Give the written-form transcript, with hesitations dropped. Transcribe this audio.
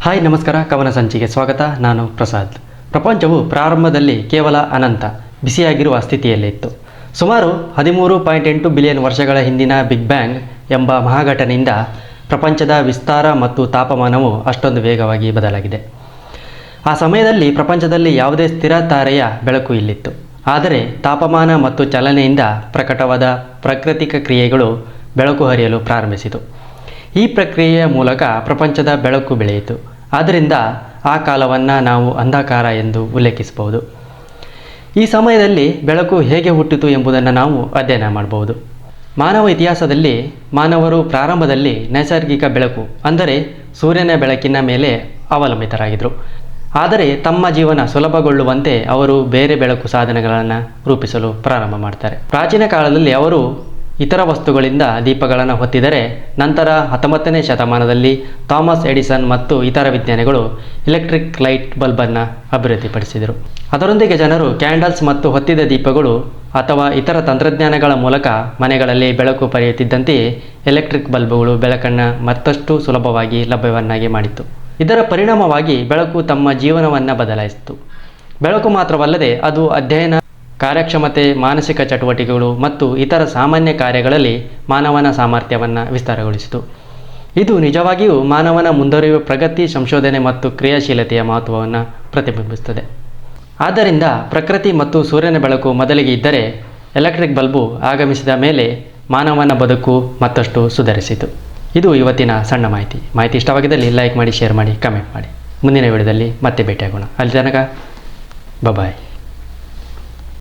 Hi ನಮಸ್ಕಾರ, ಕವನ ಸಂಚಿಗೆ ಸ್ವಾಗತ. ನಾನು ಪ್ರಸಾದ್. ಪ್ರಪಂಚವು ಪ್ರಾರಂಭದಲ್ಲಿ ಕೇವಲ ಅನಂತ ಬಿಸಿಯಾಗಿರುವ ಸ್ಥಿತಿಯಲ್ಲಿತ್ತು. ಸುಮಾರು 13.8 ಬಿಲಿಯನ್ ವರ್ಷಗಳ ಹಿಂದಿನ ಬಿಗ್ ಬ್ಯಾಂಗ್ ಎಂಬ ಮಹಾಘಟನೆಯಿಂದ ಪ್ರಪಂಚದ ವಿಸ್ತಾರ ಮತ್ತು ತಾಪಮಾನವು ಅಷ್ಟೊಂದು ವೇಗವಾಗಿ ಬದಲಾಗಿದೆ. ಆ ಸಮಯದಲ್ಲಿ ಪ್ರಪಂಚದಲ್ಲಿ ಯಾವುದೇ ಸ್ಥಿರ ತಾರೆಯ ಬೆಳಕು ಇಲ್ಲಿತ್ತು. ಆದರೆ ತಾಪಮಾನ ಮತ್ತು ಚಲನೆಯಿಂದ ಪ್ರಕಟವಾದ ಪ್ರಾಕೃತಿಕ ಕ್ರಿಯೆಗಳು ಬೆಳಕು ಹರಿಯಲು ಪ್ರಾರಂಭಿಸಿತು. ಈ ಪ್ರಕ್ರಿಯೆಯ ಮೂಲಕ ಪ್ರಪಂಚದ ಬೆಳಕು ಬೆಳೆಯಿತು. ಆದ್ದರಿಂದ ಆ ಕಾಲವನ್ನು ನಾವು ಅಂಧಕಾರ ಎಂದು ಉಲ್ಲೇಖಿಸಬಹುದು. ಈ ಸಮಯದಲ್ಲಿ ಬೆಳಕು ಹೇಗೆ ಹುಟ್ಟಿತು ಎಂಬುದನ್ನು ನಾವು ಅಧ್ಯಯನ ಮಾಡಬಹುದು. ಮಾನವ ಇತಿಹಾಸದಲ್ಲಿ ಮಾನವರು ಪ್ರಾರಂಭದಲ್ಲಿ ನೈಸರ್ಗಿಕ ಬೆಳಕು ಅಂದರೆ ಸೂರ್ಯನ ಬೆಳಕಿನ ಮೇಲೆ ಅವಲಂಬಿತರಾಗಿದ್ದರು. ಆದರೆ ತಮ್ಮ ಜೀವನ ಸುಲಭಗೊಳ್ಳುವಂತೆ ಅವರು ಬೇರೆ ಬೆಳಕು ಸಾಧನಗಳನ್ನು ರೂಪಿಸಲು ಪ್ರಾರಂಭ ಮಾಡ್ತಾರೆ. ಪ್ರಾಚೀನ ಕಾಲದಲ್ಲಿ ಅವರು ಇತರ ವಸ್ತುಗಳಿಂದ ದೀಪಗಳನ್ನು ಹೊತ್ತಿದರೆ, ನಂತರ 19ನೇ ಶತಮಾನದಲ್ಲಿ ಥಾಮಸ್ ಎಡಿಸನ್ ಮತ್ತು ಇತರ ವಿಜ್ಞಾನಿಗಳು ಎಲೆಕ್ಟ್ರಿಕ್ ಲೈಟ್ ಬಲ್ಬನ್ನು ಅಭಿವೃದ್ಧಿಪಡಿಸಿದರು. ಅದರೊಂದಿಗೆ ಜನರು ಕ್ಯಾಂಡಲ್ಸ್ ಮತ್ತು ಹೊತ್ತಿದ ದೀಪಗಳು ಅಥವಾ ಇತರ ತಂತ್ರಜ್ಞಾನಗಳ ಮೂಲಕ ಮನೆಗಳಲ್ಲಿ ಬೆಳಕು ಪಡೆಯುತ್ತಿದ್ದಂತೆಯೇ ಎಲೆಕ್ಟ್ರಿಕ್ ಬಲ್ಬುಗಳು ಬೆಳಕನ್ನು ಮತ್ತಷ್ಟು ಸುಲಭವಾಗಿ ಲಭ್ಯವನ್ನಾಗಿ ಮಾಡಿತು. ಇದರ ಪರಿಣಾಮವಾಗಿ ಬೆಳಕು ತಮ್ಮ ಜೀವನವನ್ನು ಬದಲಾಯಿಸಿತು. ಬೆಳಕು ಮಾತ್ರವಲ್ಲದೆ ಅದು ಅಧ್ಯಯನ, ಕಾರ್ಯಕ್ಷಮತೆ, ಮಾನಸಿಕ ಚಟುವಟಿಕೆಗಳು ಮತ್ತು ಇತರ ಸಾಮಾನ್ಯ ಕಾರ್ಯಗಳಲ್ಲಿ ಮಾನವನ ಸಾಮರ್ಥ್ಯವನ್ನು ವಿಸ್ತಾರಗೊಳಿಸಿತು. ಇದು ನಿಜವಾಗಿಯೂ ಮಾನವನ ಮುಂದುವರಿಯುವ ಪ್ರಗತಿ, ಸಂಶೋಧನೆ ಮತ್ತು ಕ್ರಿಯಾಶೀಲತೆಯ ಮಹತ್ವವನ್ನು ಪ್ರತಿಬಿಂಬಿಸುತ್ತದೆ. ಆದ್ದರಿಂದ ಪ್ರಕೃತಿ ಮತ್ತು ಸೂರ್ಯನ ಬೆಳಕು ಮೊದಲಿಗೆ ಇದ್ದರೆ, ಎಲೆಕ್ಟ್ರಿಕ್ ಬಲ್ಬು ಆಗಮಿಸಿದ ಮೇಲೆ ಮಾನವನ ಬದುಕು ಮತ್ತಷ್ಟು ಸುಧಾರಿಸಿತು. ಇದು ಇವತ್ತಿನ ಸಣ್ಣ ಮಾಹಿತಿ ಇಷ್ಟವಾಗಿದ್ದಲ್ಲಿ ಲೈಕ್ ಮಾಡಿ, ಶೇರ್ ಮಾಡಿ, ಕಮೆಂಟ್ ಮಾಡಿ. ಮುಂದಿನ ವಿಡಿಯೋದಲ್ಲಿ ಮತ್ತೆ ಭೇಟಿಯಾಗೋಣ. ಅಲ್ಲಿ ತನಕ ಬಾಯ್.